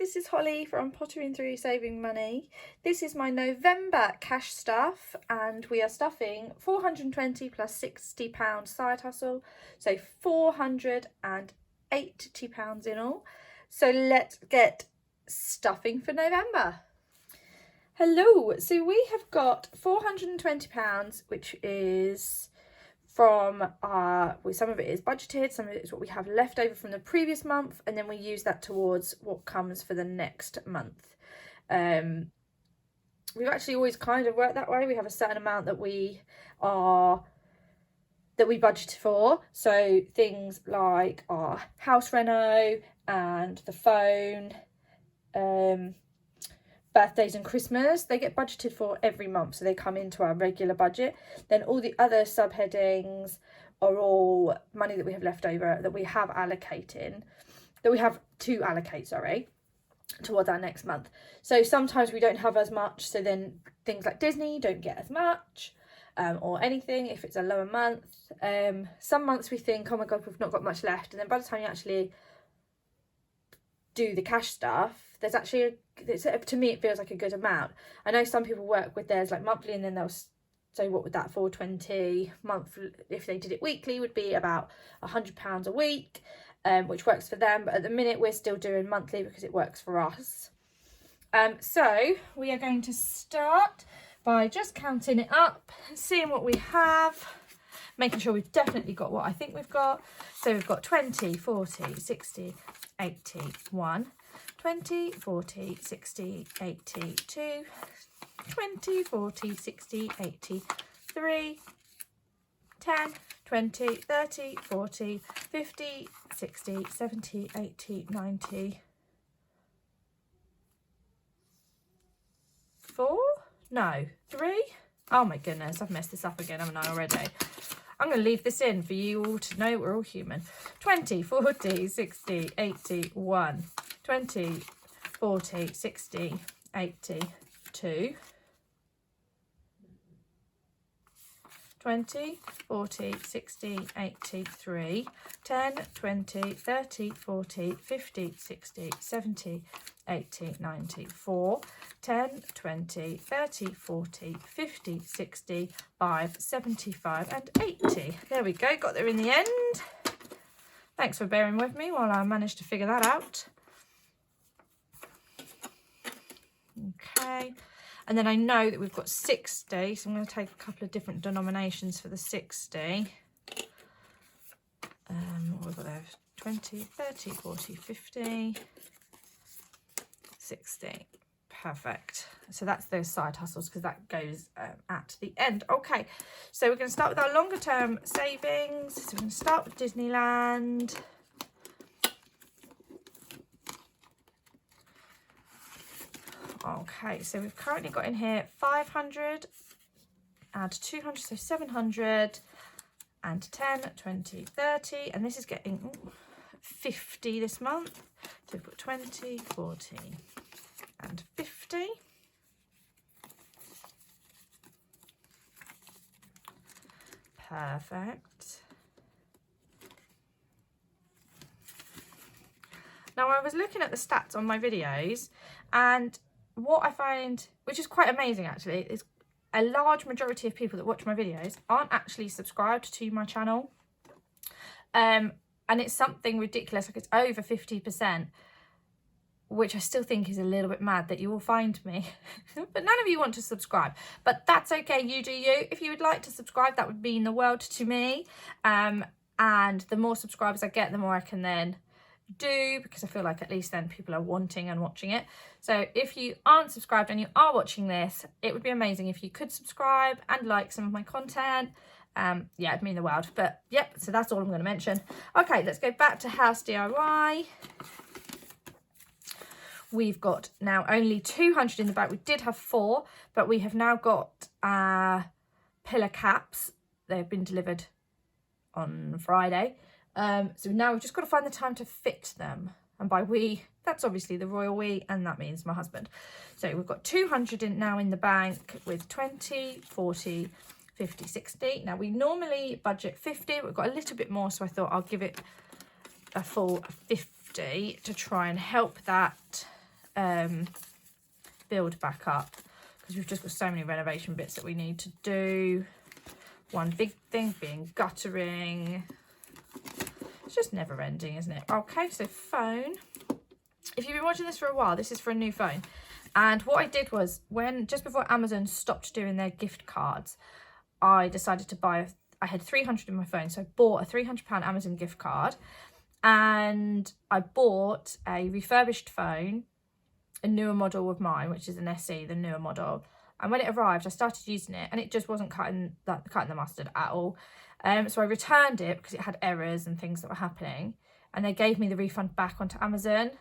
this is Holly from Pottering Through Saving Money. This is my November cash stuff, and we are stuffing £420 plus £60 side hustle, so £480 in all. So let's get stuffing for November. Hello, so we have got £420, which is from some of it is budgeted, some of it is what we have left over from the previous month, and then we use that towards what comes for the next month. We've actually always kind of worked that way. We have a certain amount that we budget for, so things like our house reno and the phone, birthdays and Christmas, they get budgeted for every month, so they come into our regular budget. Then all the other subheadings are all money that we have left over, that we have to allocate, towards our next month. So sometimes we don't have as much, so then things like Disney don't get as much, or anything if it's a lower month. Some months we think, oh my god, we've not got much left, and then by the time you actually do the cash stuff, there's actually to me it feels like a good amount. I know some people work with theirs like monthly, and then they'll say, what would that 420 month, if they did it weekly, would be about £100 a week, which works for them. But at the minute we're still doing monthly because it works for us. So we are going to start by just counting it up, seeing what we have, making sure we've definitely got what I think we've got. So we've got 20, 40, 60, 80, 1, 20, 40, 60, 80, 2, 20, 40, 60, 80, 3, 10, 20, 30, 40, 50, 60, 70, 80, 90, 4, no, 3. Oh my goodness, I've messed this up again, haven't I, already? I'm going to leave this in for you all to know we're all human. 20, 40, 60, 80, 1. 20, 40, 60, 80, 2. 20, 40, 60, 80, 3. 10, 20, 30, 40, 50, 60, 70, 80, 90, 4. 10, 20, 30, 40, 50, 60, 5, 75 and 80. There we go, got there in the end. Thanks for bearing with me while I managed to figure that out. Okay, and then I know that we've got 60, so I'm going to take a couple of different denominations for the 60. What we've got there, 20, 30, 40, 50, 60. Perfect. So that's those side hustles, because that goes at the end. Okay, so we're going to start with our longer term savings. So we're going to start with Disneyland. Okay, so we've currently got in here 500, add 200, so 700, and 10, 20, 30, and this is getting 50 this month. So we've got 20, 40, and 50. Perfect. Now I was looking at the stats on my videos, and what I find, which is quite amazing actually, is a large majority of people that watch my videos aren't actually subscribed to my channel. And it's something ridiculous, like it's over 50%, which I still think is a little bit mad that you will find me. But none of you want to subscribe. But that's okay, you do you. If you would like to subscribe, that would mean the world to me. And the more subscribers I get, the more I can then do, because I feel like at least then people are wanting and watching it. So if you aren't subscribed and you are watching this, it would be amazing if you could subscribe and like some of my content. Yeah, it'd mean the world. But yep, so that's all I'm going to mention. Okay, let's go back to house DIY. We've got now only 200 in the bag. We did have 4, but we have now got pillar caps. They've been delivered on Friday. So now we've just got to find the time to fit them. And by we, that's obviously the royal we, and that means my husband. So we've got 200 now in the bank with 20, 40, 50, 60. Now we normally budget 50. We've got a little bit more, so I thought I'll give it a full 50 to try and help that build back up because we've just got so many renovation bits that we need to do. One big thing being guttering. It's just never ending, isn't it? Okay, so phone. If you've been watching this for a while, this is for a new phone. And what I did was, just before Amazon stopped doing their gift cards, I decided to buy, I had 300 in my phone, so I bought a £300 Amazon gift card, and I bought a refurbished phone, a newer model of mine, which is an SE, the newer model. And when it arrived, I started using it, and it just wasn't cutting the mustard at all. So I returned it because it had errors and things that were happening, and they gave me the refund back onto Amazon.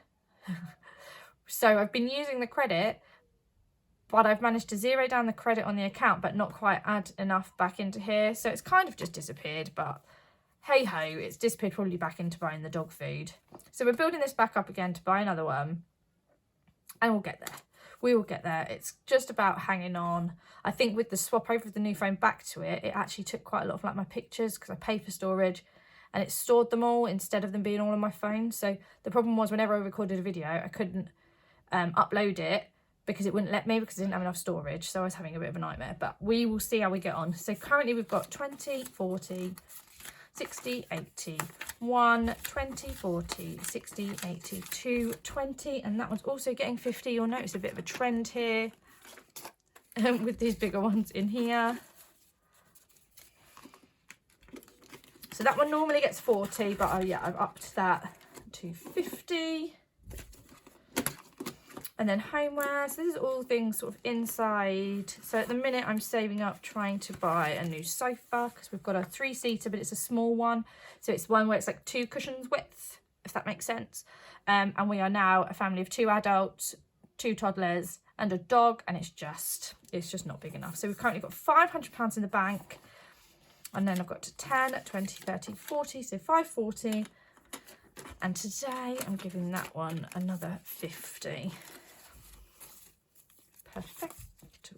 So I've been using the credit, but I've managed to zero down the credit on the account, but not quite add enough back into here. So it's kind of just disappeared, but hey ho, it's disappeared probably back into buying the dog food. So we're building this back up again to buy another one, and we'll get there. We will get there. It's just about hanging on. I think with the swap over of the new phone back to it, it actually took quite a lot of like my pictures because I paid for storage, and it stored them all instead of them being all on my phone. So the problem was whenever I recorded a video, I couldn't upload it because it wouldn't let me because I didn't have enough storage. So I was having a bit of a nightmare, but we will see how we get on. So currently we've got 20, 40, 60, 80, 1, 20, 40, 60, 80, 2, 20, and that one's also getting 50. You'll notice a bit of a trend here with these bigger ones in here. So that one normally gets 40, but yeah, I've upped that to 50. And then homeware, so this is all things sort of inside. So at the minute I'm saving up trying to buy a new sofa because we've got a 3-seater, but it's a small one. So it's one where it's like 2 cushions width, if that makes sense. And we are now a family of 2 adults, 2 toddlers and a dog, and it's just not big enough. So we've currently got £500 in the bank, and then I've got to 10, 20, 30, 40, so 540. And today I'm giving that one another 50. Perfecto.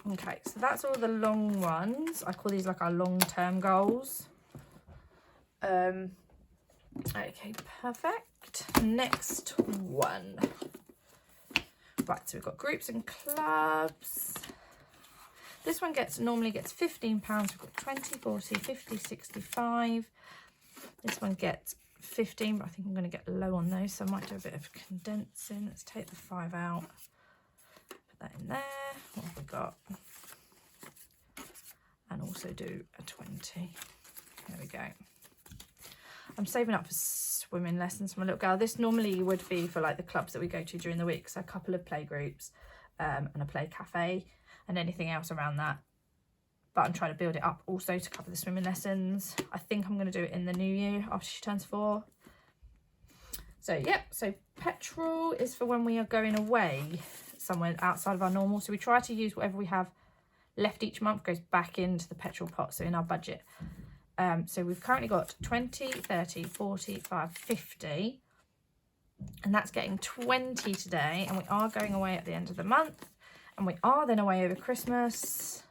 Okay, so that's all the long ones. I call these like our long-term goals. Okay, perfect. Next one. Right, so we've got groups and clubs. This one normally gets £15. We've got 20, 40, 50, 65. This one gets 15, but I think I'm going to get low on those, so I might do a bit of condensing. Let's take the 5 out. Put that in there. What have we got? And also do a 20. There we go. I'm saving up for swimming lessons for my little girl. This normally would be for like the clubs that we go to during the week, so a couple of play groups and a play cafe and anything else around that. But I'm trying to build it up also to cover the swimming lessons. I think I'm going to do it in the new year after she turns 4. So yep, so petrol is for when we are going away somewhere outside of our normal. So we try to use whatever we have left each month goes back into the petrol pot, so in our budget. So we've currently got 20, 30, 45, 50. And that's getting 20 today. And we are going away at the end of the month. And we are then away over Christmas.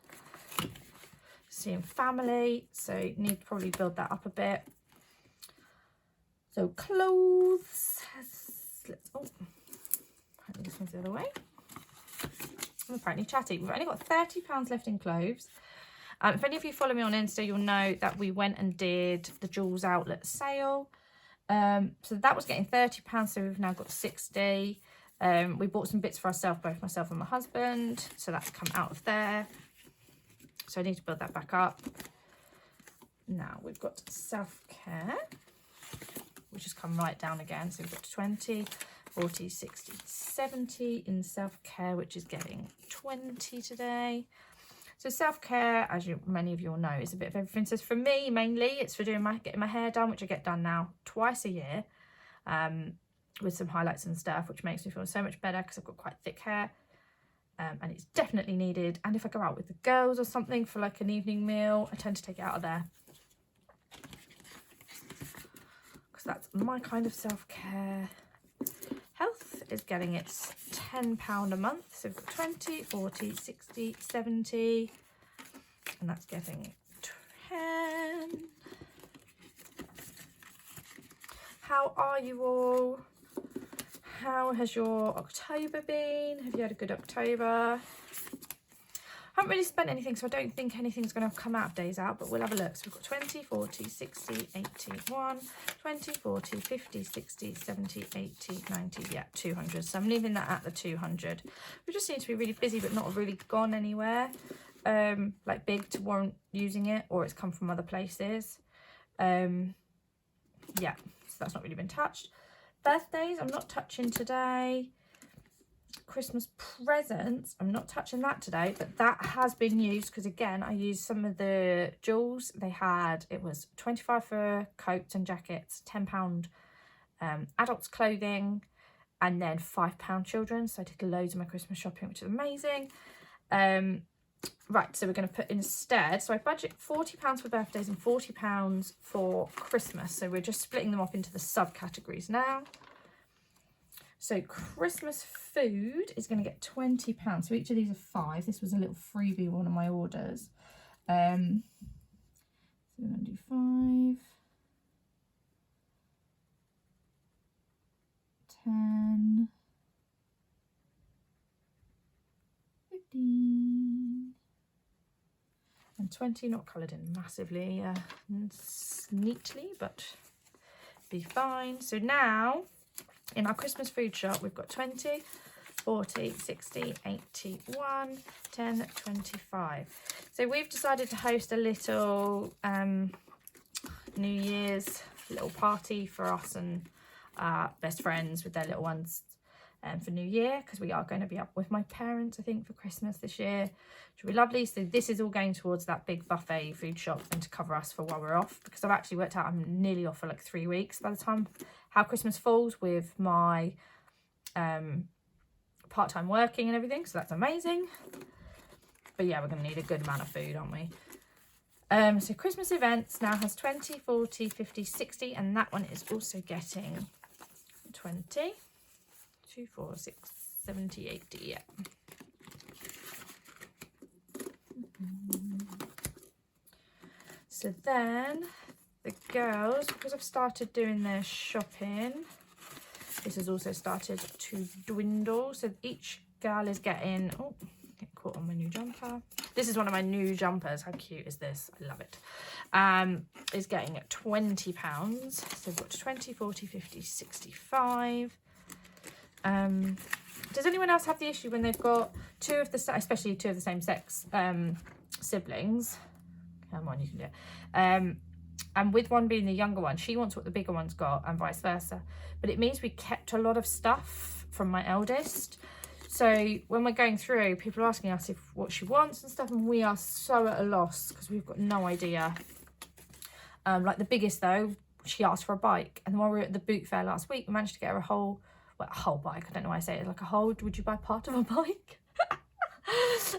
Seeing family, so need to probably build that up a bit. So clothes, apparently this one's the other way. I'm apparently chatty. We've only got £30 left in clothes. If any of you follow me on Insta, you'll know that we went and did the Joules outlet sale. So that was getting £30, so we've now got 60. We bought some bits for ourselves, both myself and my husband, so that's come out of there. So I need to build that back up. Now we've got self-care, which has come right down again. So we've got 20, 40, 60, 70 in self-care, which is getting 20 today. So self-care, as many of you all know, is a bit of everything. So for me, mainly, it's for getting my hair done, which I get done now twice a year, with some highlights and stuff, which makes me feel so much better because I've got quite thick hair. And it's definitely needed. And if I go out with the girls or something for like an evening meal, I tend to take it out of there, because that's my kind of self-care. Health is getting its £10 a month, so we've got 20, 40, 60, 70, and that's getting 10. How are you all? How has your October been? Have you had a good October? I haven't really spent anything, so I don't think anything's going to come out of days out, but we'll have a look. So we've got 20, 40, 60, 80, 1, 20, 40, 50, 60, 70, 80, 90, yeah, 200. So I'm leaving that at the 200. We just seem to be really busy, but not really gone anywhere, like big to warrant using it, or it's come from other places. Yeah, so that's not really been touched. Birthdays, I'm not touching today. Christmas presents, I'm not touching that today, but that has been used because again I used some of the jewels they had. It was 25 for coats and jackets, £10 adults clothing, and then £5 children. So I did loads of my Christmas shopping, which is amazing. Right, so we're going to put instead, so I budget £40 for birthdays and £40 for Christmas, so we're just splitting them up into the subcategories now. So Christmas food is going to get £20. So each of these are 5. This was a little freebie, one of my orders. So we're going to do 5, 10, 15, and 20. Not coloured in massively neatly, but be fine. So now, in our Christmas food shop, we've got 20, 40, 60, 80, 1, 10, 25. So we've decided to host a little New Year's little party for us and best friends with their little ones for New Year, because we are going to be up with my parents, I think, for Christmas this year, which will be lovely. So this is all going towards that big buffet food shop and to cover us for while we're off, because I've actually worked out I'm nearly off for like 3 weeks by the time how Christmas falls with my part-time working and everything, so that's amazing. But yeah, we're going to need a good amount of food, aren't we? So Christmas events now has 20, 40, 50, 60, and that one is also getting 20, 2, 4, 6, 70, 80, yeah. So then the girls, because I've started doing their shopping, this has also started to dwindle. So each girl is getting, oh, get caught on my new jumper. This is one of my new jumpers. How cute is this? I love it. Is getting £20. So we've got 20, 40, 50, 65. Does anyone else have the issue when they've got especially two of the same sex siblings? Come on, you can do it. And with one being the younger one, she wants what the bigger one's got and vice versa. But it means we kept a lot of stuff from my eldest. So when we're going through, people are asking us what she wants and stuff, and we are so at a loss because we've got no idea. Like the biggest though, she asked for a bike, and while we were at the boot fair last week, we managed to get her a whole bike. I don't know why I say it like a whole. Would you buy part of a bike?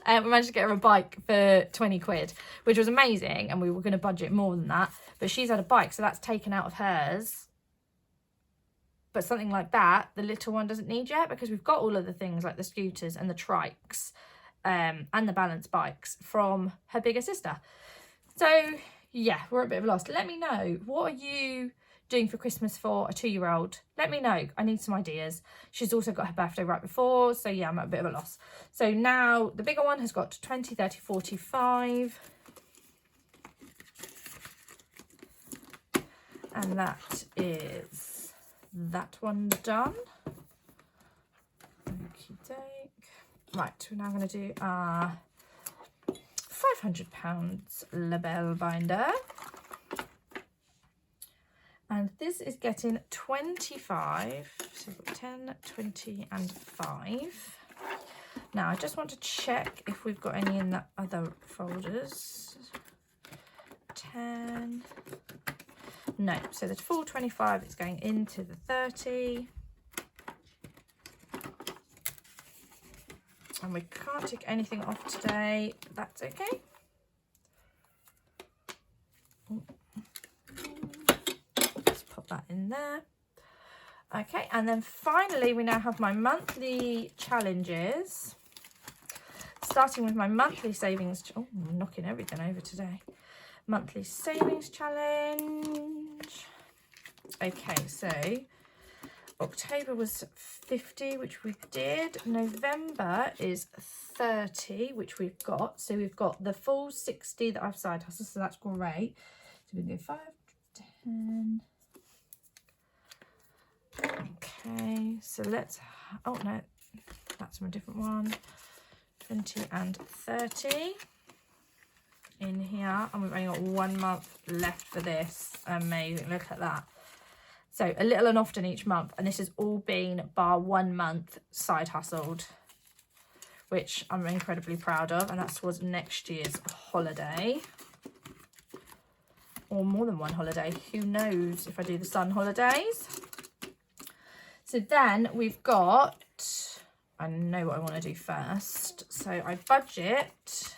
We managed to get her a bike for 20 quid, which was amazing, and we were going to budget more than that, but she's had a bike, so that's taken out of hers. But something like that, the little one doesn't need yet, because we've got all of the things like the scooters and the trikes and the balance bikes from her bigger sister. So yeah, we're at a bit of a loss. Let me know, what are you doing for Christmas for a 2-year-old? Let me know. I need some ideas. She's also got her birthday right before, so yeah, I'm at a bit of a loss. So now the bigger one has got 20, 30, 45. And that is that one done. Okey-doke. Right, we're now going to do our £500 label binder. And this is getting 25. So we've got 10, 20 and 5. Now I just want to check if we've got any in the other folders. 10. No, so the full 25 is going into the 30. And we can't tick anything off today, but that's okay. Let's pop that in there. Okay, and then finally we now have my monthly challenges. Starting with my monthly savings. Oh, I'm knocking everything over today. Monthly savings challenge. Okay, so October was 50, which we did. November is 30, which we've got. So we've got the full 60 that I've side hustled, so that's great. So we can do 5, 10. Okay, so let's, oh no, that's from a different one. 20 and 30 in here, and we've only got 1 month left for this. Amazing, look at that. So a little and often each month, and this has all been bar 1 month side hustled, which I'm incredibly proud of, and that's towards next year's holiday, or more than one holiday, who knows if I do the sun holidays. So then we've got, I know what I want to do first, so I budget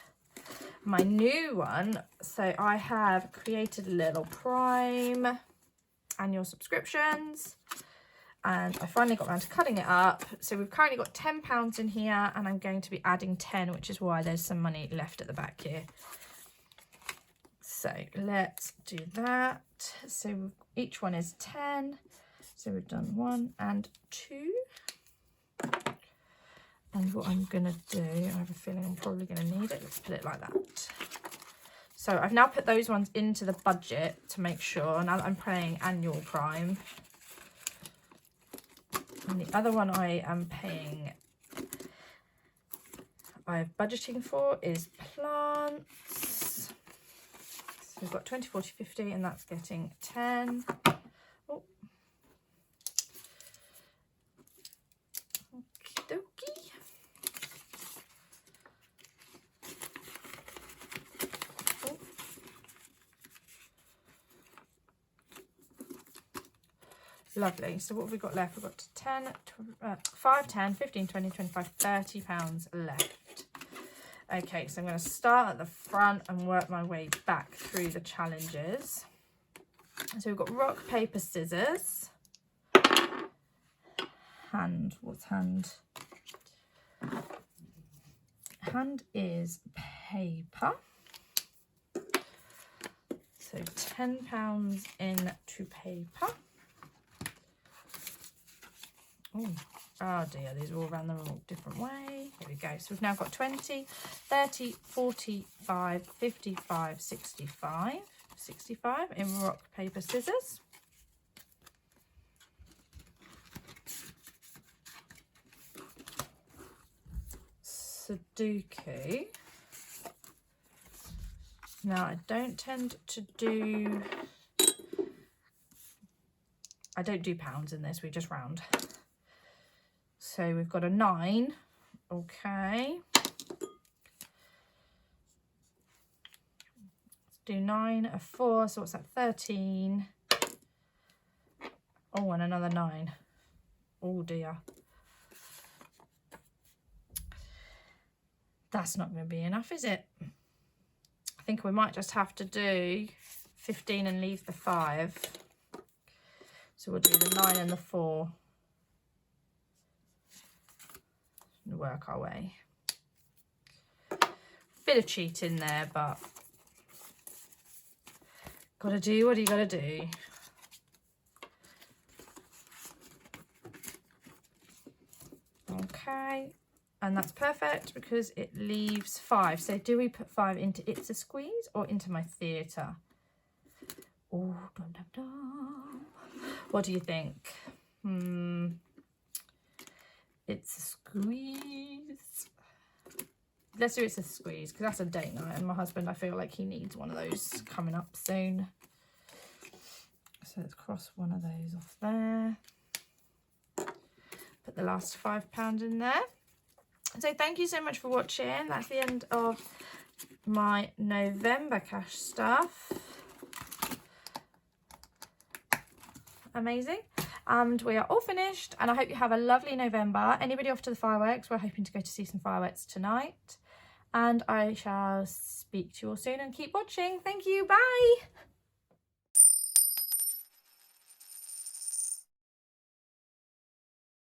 my new one. So I have created a little Prime annual subscriptions, and I finally got around to cutting it up. So we've currently got £10 in here, and I'm going to be adding 10, which is why there's some money left at the back here. So let's do that. So each one is 10. So we've done 1 and 2. And what I'm gonna do, I have a feeling I'm probably gonna need it. Let's put it like that. So I've now put those ones into the budget to make sure. Now that I'm paying annual Prime. And the other one I am paying, I'm budgeting for is plants. So we've got 20, 40, 50, and that's getting 10. Oh. Okie dokie. Oh. Lovely. So what have we got left? We've got 5, 10, 15, 20, 25, £30 left. Okay, so I'm going to start at the front and work my way back through the challenges. So we've got rock, paper, scissors. Hand, what's hand? Hand is paper. So £10 into paper. Oh dear, these are all around the wrong different way. Here we go. So we've now got 20, 30, 45, 55, 65. 65 in rock, paper, scissors. Sudoku. Now I don't tend to do, I don't do pounds in this, we just round. So we've got a 9, okay. Let's do 9, a 4, so what's that, 13. Oh, and another 9. Oh dear. That's not going to be enough, is it? I think we might just have to do 15 and leave the 5. So we'll do the 9 and the 4. And work our way. Bit of cheating there, but gotta do what you gotta do. Okay, and that's perfect because it leaves 5. So do we put 5 into It's a Squeeze or into my theatre? Oh, dum dum dum. What do you think? It's a Squeeze. Let's do It's a Squeeze because that's a date night, and my husband, I feel like he needs one of those coming up soon. So let's cross one of those off there. Put the last £5 in there. So thank you so much for watching. That's the end of my November cash stuff. Amazing. And we are all finished, and I hope you have a lovely November. Anybody off to the fireworks? We're hoping to go to see some fireworks tonight, and I shall speak to you all soon, and keep watching. Thank you. Bye.